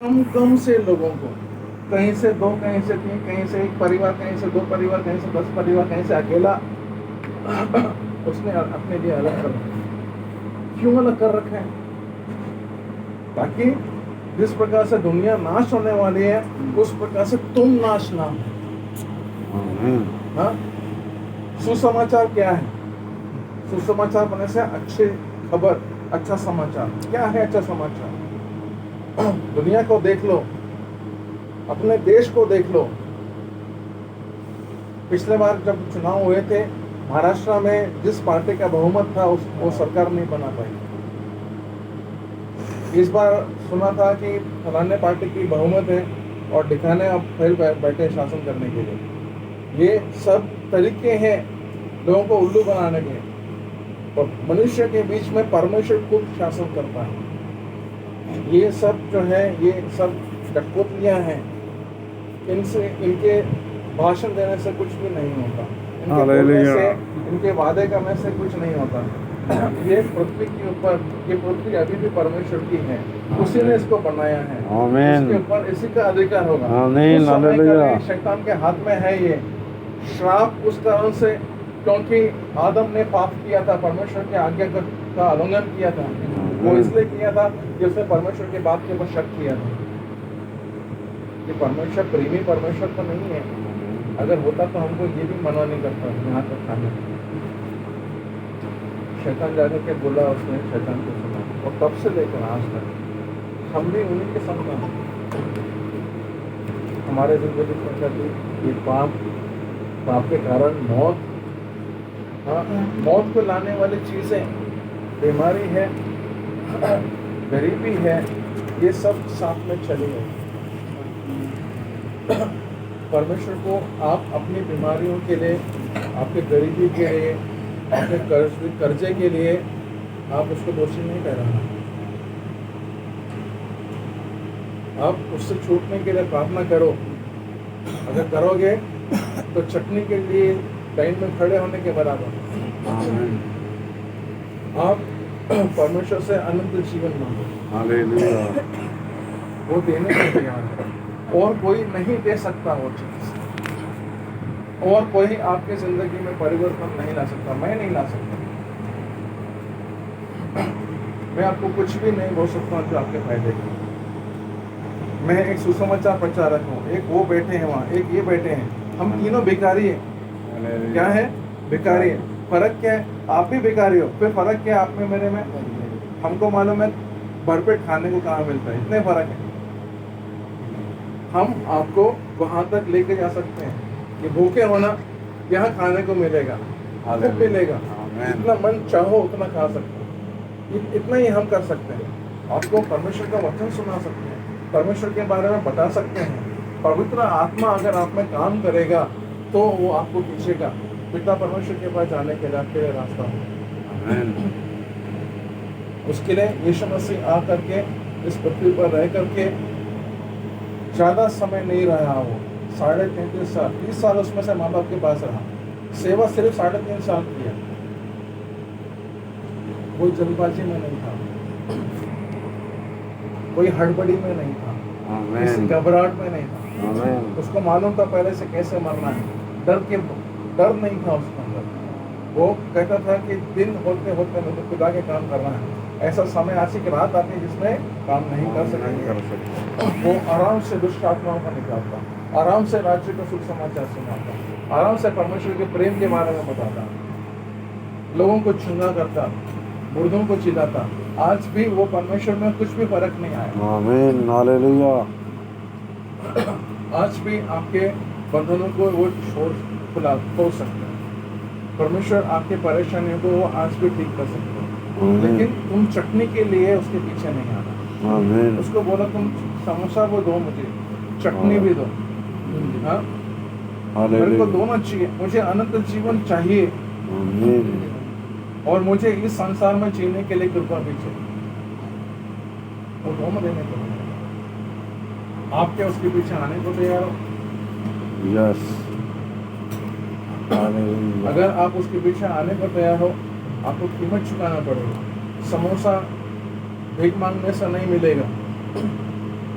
कम से लोगों को, कहीं से 2, कहीं से 3, कहीं से 1 परिवार, कहीं से 2 परिवार, कहीं से 10 परिवार, कहीं से अकेला उसने अपने लिए अलग कर रखा है। क्यों अलग कर रखे हैं? ताकि जिस प्रकार से दुनिया नाश होने वाली है उस प्रकार से तुम नाश ना हो। हाँ, सुसमाचार क्या है? सुसमाचार बनने से अच्छी खबर, अच्छा समाचार। क्या है अच्छा समाचार? दुनिया को देख लो, अपने देश को देख लो। पिछले बार जब चुनाव हुए थे महाराष्ट्र में, जिस पार्टी का बहुमत था वो सरकार नहीं बना पाई। इस बार सुना था कि फलाने पार्टी की बहुमत है और दिखाने अब फिर बैठे शासन करने के लिए। ये सब तरीके हैं लोगों को उल्लू बनाने के। और मनुष्य के बीच में परमेश्वर खुद शासन करता है। ये सब जो है ये सब कठपुतलियां हैं। इनसे, इनके भाषण देने से कुछ भी नहीं होता, इनके बोलने से, इनके वादे करने से कुछ नहीं होता। ये पृथ्वी के ऊपर, ये पृथ्वी अभी भी परमेश्वर की है, उसी ने इसको बनाया है, इसके ऊपर इसी का अधिकार होगा। उस समय का शैतान के हाथ में है ये श्राप, उस कारण से, क्योंकि आदम ने पाप किया था, परमेश्वर के आज्ञा का उल्लंघन किया था। वो इसलिए किया था कि उसने परमेश्वर के बात के ऊपर शक किया था कि परमेश्वर प्रेमी परमेश्वर तो नहीं है। अगर होता तो हमको ये भी मना नहीं करता यहाँ तक खाने। शैतान जाकर के बोला, उसने शैतान को सुना, और तब से लेकर आज तक हम भी उन्हीं के संग हैं। हमारे जिंदगी में ये पाप के कारण मौत, मौत को लाने वाली चीजें, बीमारी है, गरीबी है, ये सब साथ में चली है। परमेश्वर को आप अपनी बीमारियों के लिए, आपके गरीबी के लिए, आपके कर्जे के लिए आप उसको दोषी नहीं ठहराना। आप उससे छूटने के लिए प्रार्थना करो। अगर करोगे तो चटनी के लिए लाइन में खड़े होने के बराबर। आप परमेश्वर से अनंत जीवन मांगो, वो देने को तैयार है, और कोई नहीं दे सकता वो चीज, और कोई आपके जिंदगी में परिवर्तन नहीं ला सकता। मैं नहीं ला सकता। मैं आपको कुछ भी नहीं बोल सकता जो आपके फायदे के। मैं एक सुसमाचार प्रचारक हूँ, एक वो बैठे हैं वहाँ, एक ये बैठे हैं, हम तीनों भिखारी हैं। क्या है? भिखारी है। फर्क क्या है? आप भी भिखारी हो, फिर फर्क क्या है आप में मेरे में? हमको मालूम है भरपेट खाने को कहाँ मिलता है, इतने फर्क है। हम आपको वहां तक लेके जा सकते हैं कि भूखे होना, यहाँ खाने को मिलेगा, भूख मिलेगा, जितना मन चाहो उतना खा सकते हैं। इतना ही हम कर सकते हैं। आपको परमेश्वर का वचन सुना सकते हैं, परमेश्वर के बारे में बता सकते हैं। पवित्र आत्मा अगर आप में काम करेगा तो वो आपको खींचेगा पिता परमेश्वर के पास जाने के लिए रास्ता हो। उसके लिए यीशु मसीह आ करके इस पृथ्वी पर रह करके ज्यादा समय नहीं रहा। वो 33.5 साल, 30 साल उसमें से माँ बाप के पास रहा। सेवा सिर्फ 3.5 साल किया। कोई जल्दबाजी में नहीं था, कोई हड़बड़ी में नहीं था, किसी घबराहट में नहीं था। उसको मालूम था पहले से कैसे मरना है। डर नहीं था उसके अंदर। वो कहता था कि दिन होते होते मुझे खुदा के काम करना है। ऐसा समय ऐसी की रात आती है जिसमें काम नहीं कर सकेंगे। वो आराम से दुष्ट आत्माओं को निकालता, आराम से राज्य का सुख समाचार सुनाता, आराम से परमेश्वर के प्रेम के बारे में बताता, लोगों को चंगा करता, मुर्दों को चिल्लाता। आज भी वो परमेश्वर में कुछ भी फर्क नहीं आया। आमीन, हालेलुया। आज भी आपके बंधनों को वो खोल सकते हैं। परमेश्वर आपके परेशानियों को वो आज भी ठीक कर सकते हैं। लेकिन तुम चटनी के लिए उसके पीछे नहीं आना। आमीन। उसको बोला तुम समोसा वो दो, मुझे चटनी भी दो। हाँ, मेरे को दोनों चाहिए। मुझे अनंत जीवन चाहिए और मुझे इस संसार में जीने के लिए कृपा भी चाहिए। वो दोनों देने को आप क्या उसके पीछे आने को तैयार हो? यस। अगर आप उसके पीछे आने को तैयार हो, आपको कीमत चुकाना पड़ेगा। समोसा भीख मांगने से नहीं मिलेगा।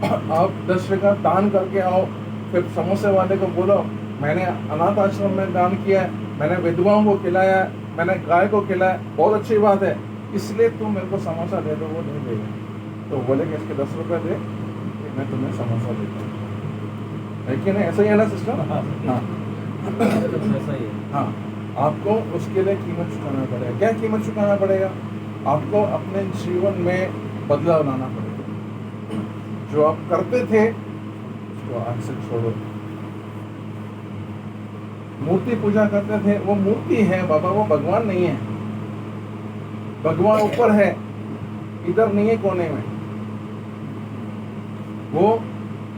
आप 10 रुपये दान करके आओ, फिर समोसे वाले को बोलो मैंने अनाथ आश्रम में दान किया है, मैंने विधवाओं को खिलाया है, मैंने गाय को खिलाया, बहुत अच्छी बात है, इसलिए तुम मेरे को समोसा दे दो। वो नहीं देगा, तो बोलेंगे इसके 10 रुपये दे, मैं तुम्हें समोसा देता हूँ। है कि नहीं? ऐसा ही है ना सिस्टम? हाँ ऐसा ही है। हाँ, आपको उसके लिए कीमत चुकाना पड़ेगा। क्या कीमत चुकाना पड़ेगा? आपको अपने जीवन में बदलाव लाना पड़ेगा। जो आप करते थे उसको आज से छोड़ो। मूर्ति पूजा करते थे, वो मूर्ति है बाबा, वो भगवान नहीं है। भगवान ऊपर है, इधर नहीं है कोने में। वो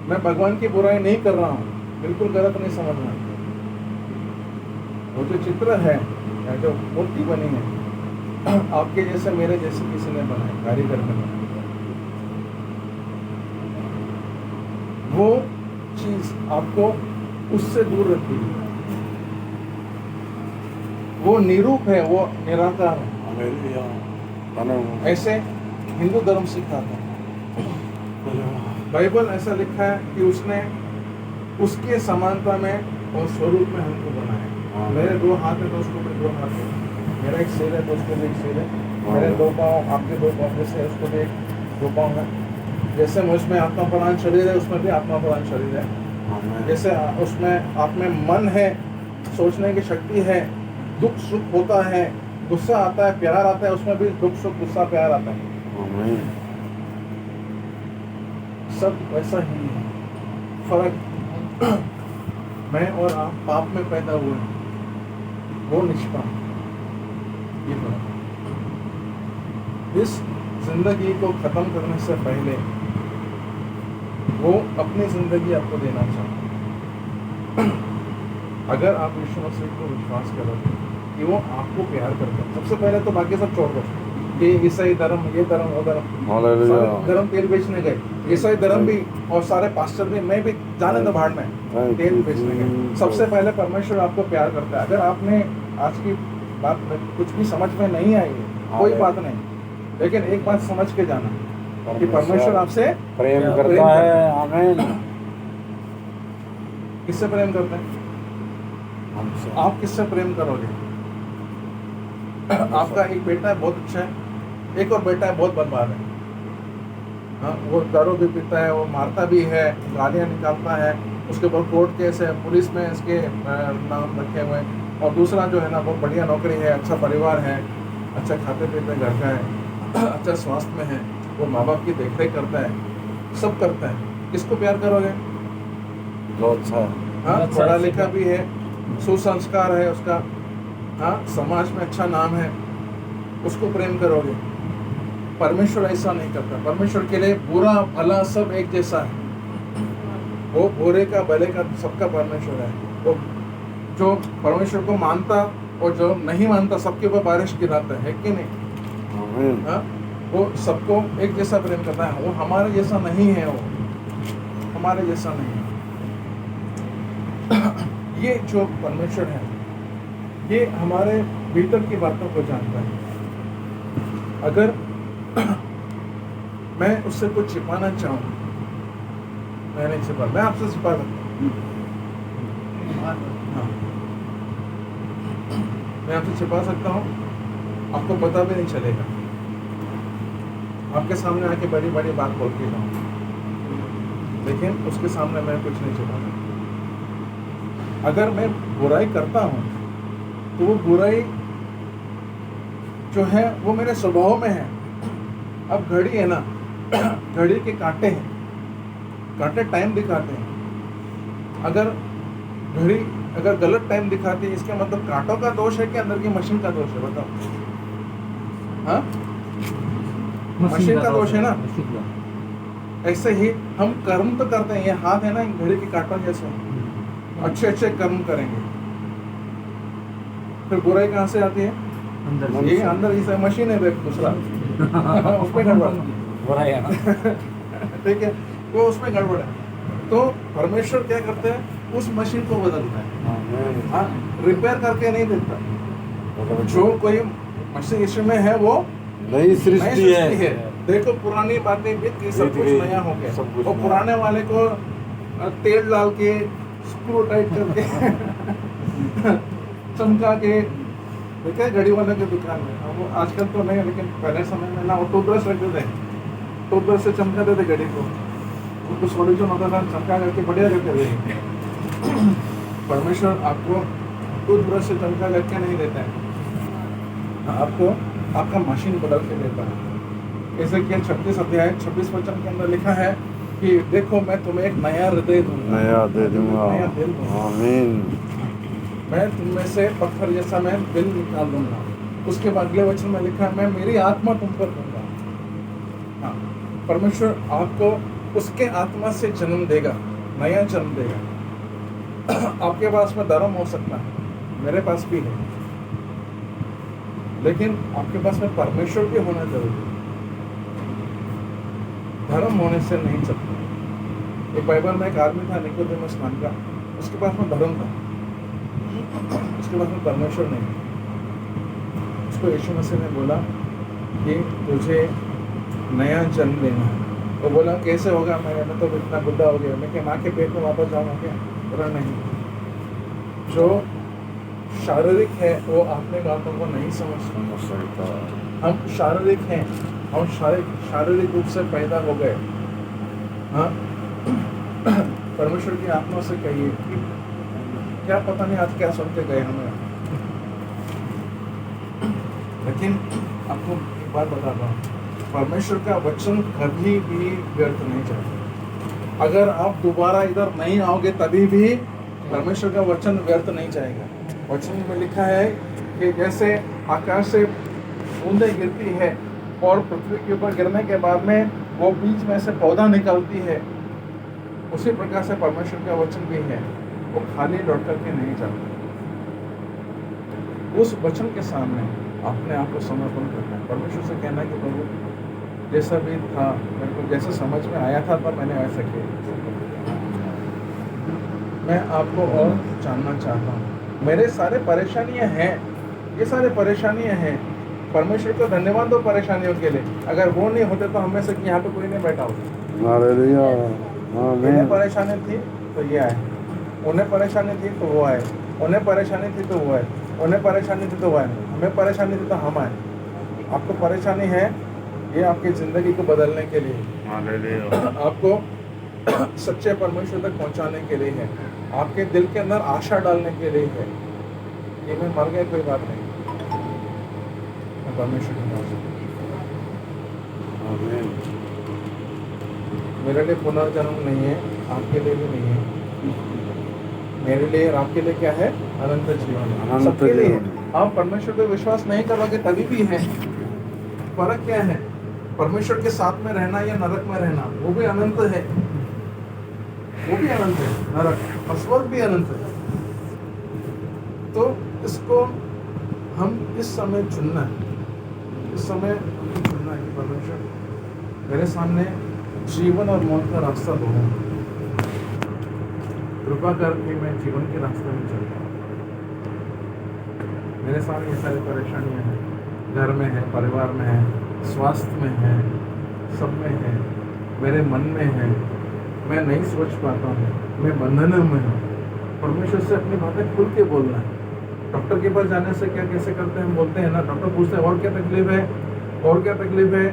मैं भगवान की बुराई नहीं कर रहा हूँ, बिल्कुल गलत नहीं समझना। वो जो चित्र है या जो मूर्ति बनी है, आपके जैसे मेरे जैसे किसी ने बनाया, कारीगर ने बनाया, वो चीज आपको उससे दूर रखती है। वो निरूप है, वो निराकार है। हालेलुया। हालेलुया। ऐसे हिंदू धर्म सिखाता है। बाइबल ऐसा लिखा है कि उसने उसके समानता में और स्वरूप में हमको बनाया। मेरे 2 हाथ है तो उसको भी 2 हाथ है, मेरा एक सिर है तो उसको भी एक सिर है, मेरे 2 पाँव आपके 2 पाँव जैसे है उसको भी एक 2 पाँव है। जैसे मुझ में आत्मा प्रधान शरीर है, उसमें भी आत्मा प्रधान शरीर है। जैसे उसमें आप में मन है, सोचने की शक्ति है, दुख सुख होता है, गुस्सा आता है, प्यार आता है, उसमें भी दुख सुख गुस्सा प्यार आता है। सब वैसा ही है। फर्क मैं और आप पाप में पैदा हुए, वो निष्पाप, ये फर्क। इस जिंदगी को खत्म करने से पहले वो अपनी जिंदगी आपको देना चाहता है। अगर आप यीशु मसीह को विश्वास करोगे कि वो आपको प्यार करता है, सबसे पहले तो बाकी सब छोड़ दो कि ईसाई धर्म, ये धर्म, वो धर्म, हालेलुया। सारे धर्म तेल बेचने गए, ईसाई धर्म भी और सारे पास्टर भी, मैं भी जाने दो भाड़ में, तेल बेचने गए। सबसे पहले परमेश्वर आपको प्यार करता है। अगर आपने आज की बात में कुछ भी समझ में नहीं आई है, कोई बात नहीं, लेकिन एक बात समझ के जाना कि परमेश्वर आपसे प्रेम करता है। आमीन। किससे प्रेम करते हैं? हमसे। आप किससे प्रेम करोगे? आपका एक बेटा है बहुत अच्छा है, एक और बेटा है बहुत बर्बाद है। हाँ, वो दारू भी पीता है, वो मारता भी है, गालियाँ निकालता है, उसके ऊपर कोर्ट केस है, पुलिस में इसके नाम रखे हुए हैं। और दूसरा जो है ना, बहुत बढ़िया नौकरी है, अच्छा परिवार है, अच्छा खाते पीते घर का है, अच्छा स्वास्थ्य में है, वो माँ बाप की देखरेख करता है, सब करता है। किसको प्यार करोगे? जो अच्छा है। हाँ, पढ़ा लिखा भी है, सुसंस्कार है उसका, हाँ, समाज में अच्छा नाम है, उसको प्रेम करोगे। परमेश्वर ऐसा नहीं करता। परमेश्वर के लिए बुरा भला सब एक जैसा है। वो बुरे का भले का सबका परमेश्वर है। वो जो परमेश्वर को मानता और जो नहीं मानता सबके ऊपर बारिश गिराता है कि नहीं? आमीन। हाँ, वो सबको एक जैसा प्रेम करता है। वो हमारे जैसा नहीं है, वो हमारे जैसा नहीं है। ये जो परमेश्वर है, ये हमारे भीतर की बातों को जानता है। अगर मैं उससे कुछ छिपाना चाहूँ, मैं नहीं छिपा, मैं आपसे छिपा सकता हूँ। हाँ, मैं आपसे छिपा सकता हूँ, आपको पता भी नहीं चलेगा। आपके सामने आके बड़ी बड़ी बात बोल के जाऊँ, लेकिन उसके सामने मैं कुछ नहीं छिपा सकता। अगर मैं बुराई करता हूँ तो वो बुराई जो है वो मेरे स्वभाव में है। अब घड़ी है ना, घड़ी के कांटे हैं, कांटे टाइम दिखाते हैं। अगर घड़ी अगर गलत टाइम दिखाती है, इसका मतलब कांटों का दोष है कि अंदर की मशीन का दोष है? बताओ। हाँ, मशीन का दोष है ना। ऐसे ही हम कर्म तो करते हैं, ये हाथ है ना घड़ी के कांटों जैसे, अच्छे अच्छे कर्म करेंगे, फिर बुराई कहाँ से आती है? अंदर ये अंदर इस मशीन है दूसरा उसमें गड़बड़ बुरा है ना। ठीक है, वो उसमें गड़बड़ है। तो परमेश्वर क्या करते हैं? उस मशीन को बदलता है। आमीन। हाँ, रिपेयर करके नहीं देता। जो कोई मशीन इसमें है वो नई सृष्टि है। देखो पुरानी बातें बीत गई, सब बीत कुछ गई, नया हो गया। सब कुछ और नया। पुराने वाले को तेल डाल के स्क्रू टाइट करके चमका के देखा है घड़ी वाले की दुकान में। अब वो आजकल तो नहीं, लेकिन पहले समय में ना वो टूथब्रश रखते थे, टूथब्रश से चमकाते थे घड़ी को, उनको सोल्यूशन होता था, चमका करके बढ़िया रखते थे। परमेश्वर आपको टूथब्रश से चमका करके नहीं देता है, आपको आपका मशीन बदल के देता है। जैसे कि 36 अध्याय 26 वचन के अंदर लिखा है कि देखो मैं तुम्हें एक नया हृदय दूंगा, नया दे दूंगा। नया दिल दूंगा, आमीन। मैं तुम में से पत्थर जैसा मैं दिल निकाल दूंगा। उसके बाद अगले वचन में लिखा है मैं मेरी आत्मा तुम पर दूंगा। हाँ, परमेश्वर आपको उसके आत्मा से जन्म देगा, नया जन्म देगा। आपके पास में धर्म हो सकता है, मेरे पास भी है, लेकिन आपके पास में परमेश्वर भी होना जरूरी है। धर्म होने से नहीं चलता। एक बाइबल में एक आदमी था निकोदेमस नाम का, उसके पास में धर्म था, उसके पास में परमेश्वर नहीं। उसको यीशु मसीह ने बोला कि तुझे नया जन्म लेना है। वो बोला कैसे होगा, मैं तो इतना बुढ़ा हो गया, मैं क्या माँ के पेट में वापस जाऊँगा क्या? बोला नहीं, जो शारीरिक है वो अपने बातों को नहीं समझ सकता। हम शारीरिक हैं, हम शारीरिक रूप से पैदा हो गए। हाँ, परमेश्वर की आत्मा से कहिए कि क्या पता नहीं आज क्या सुनते गए हमें, लेकिन आपको एक बात बताता हूँ, परमेश्वर का वचन कभी भी व्यर्थ नहीं जाएगा। अगर आप दोबारा इधर नहीं आओगे तभी भी परमेश्वर का वचन व्यर्थ नहीं जाएगा। वचन में लिखा है कि जैसे आकाश से बूंदें गिरती है और पृथ्वी के ऊपर गिरने के बाद में वो बीज में से पौधा निकलती है, उसी प्रकार से परमेश्वर का वचन भी है, वो खाली लौट करके नहीं जाता। उस वचन के सामने अपने आप को समर्पण करना है, परमेश्वर से कहना कि प्रभु जैसा भी था, मेरे को जैसे समझ में आया था तब मैंने वैसा किया, मैं आपको और जानना चाहता हूँ। मेरे सारे परेशानियां हैं, ये सारे परेशानियां हैं, परमेश्वर को धन्यवाद दो परेशानियों के लिए। अगर वो नहीं होते तो हमें से यहाँ पे कोई नहीं बैठा होता। हालेलुया। इन्हें आमीन। परेशानी थी तो ये आए, उन्हें परेशानी थी तो वो आए, उन्हें परेशानी थी तो वो आए, उन्हें परेशानी थी तो वो आए, हमें परेशानी थी तो हम आए। आपको परेशानी है, ये आपकी ज़िंदगी को बदलने के लिए, हालेलुया। आपको सच्चे परमेश्वर तक पहुंचाने के लिए है, आपके दिल के अंदर आशा डालने के लिए है। ये मैं मर गया कोई बात नहीं, मैं परमेश्वर के पास हूं। आमीन। मेरे लिए पुनर्जन्म नहीं है, आपके लिए भी नहीं है। मेरे लिए और आपके लिए क्या है? अनंत जीवन। अनंत सबके लिए जीवन। आप परमेश्वर पे विश्वास नहीं करोगे तभी भी है। फर्क क्या है? परमेश्वर के साथ में रहना या नरक में रहना, वो भी अनंत है, वो भी अनंत है, नरक और स्वर्ग भी अनंत है। तो इसको हम इस समय चुनना है, इस समय हमको चुनना है कि परमेश्वर मेरे सामने जीवन और मौत का रास्ता दो, कृपा करके मैं जीवन के रास्ते में चलता हूँ। मेरे सामने ये सारी परेशानियाँ हैं, घर में है, परिवार में है, स्वास्थ्य में है, सब में है, मेरे मन में है, मैं नहीं सोच पाता हूँ, मैं बंधनों में हूँ। परमेश्वर से अपनी बातें खुल के बोलना है। डॉक्टर के पास जाने से क्या कैसे करते हैं, हम बोलते हैं ना, डॉक्टर पूछते हैं और क्या तकलीफ है, और क्या तकलीफ है,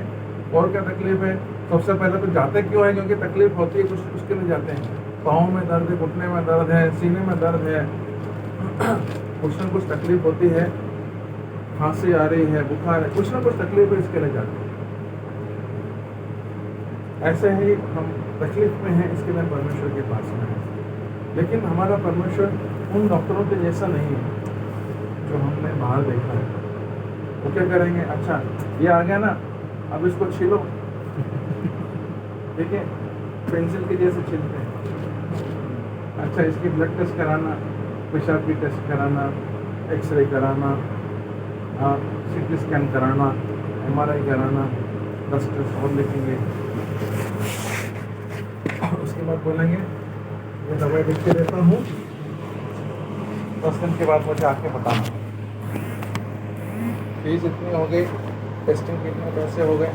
और क्या तकलीफ है। सबसे पहले तो जाते क्यों है? क्योंकि तकलीफ होती है, कुछ उसके लिए जाते हैं। पाँव में दर्द है, घुटने में दर्द है, सीने में दर्द है, कुछ ना कुछ तकलीफ होती है, खांसी आ रही है, बुखार है, कुछ ना कुछ तकलीफ है, इसके लिए जाते हैं। ऐसे ही हम तकलीफ में हैं, इसके लिए परमेश्वर के पास में है। लेकिन हमारा परमेश्वर उन डॉक्टरों के जैसा नहीं है जो हमने बाहर देखा है। वो क्या करेंगे? अच्छा ये आ गया ना, अब इसको छीलो, ठीक है, पेंसिल के जैसे छीलते हैं। अच्छा इसकी ब्लड टेस्ट कराना, पेशाब की टेस्ट कराना, एक्सरे कराना, सीटी स्कैन कराना, MRI कराना, 10 टेस्ट और लिखेंगे। उसके बाद बोलेंगे ये दवाई लिख के देता हूँ, 10 दिन के बाद मुझे आके बताना। फीस इतनी हो गई, टेस्टिंग के इतने पैसे हो गए,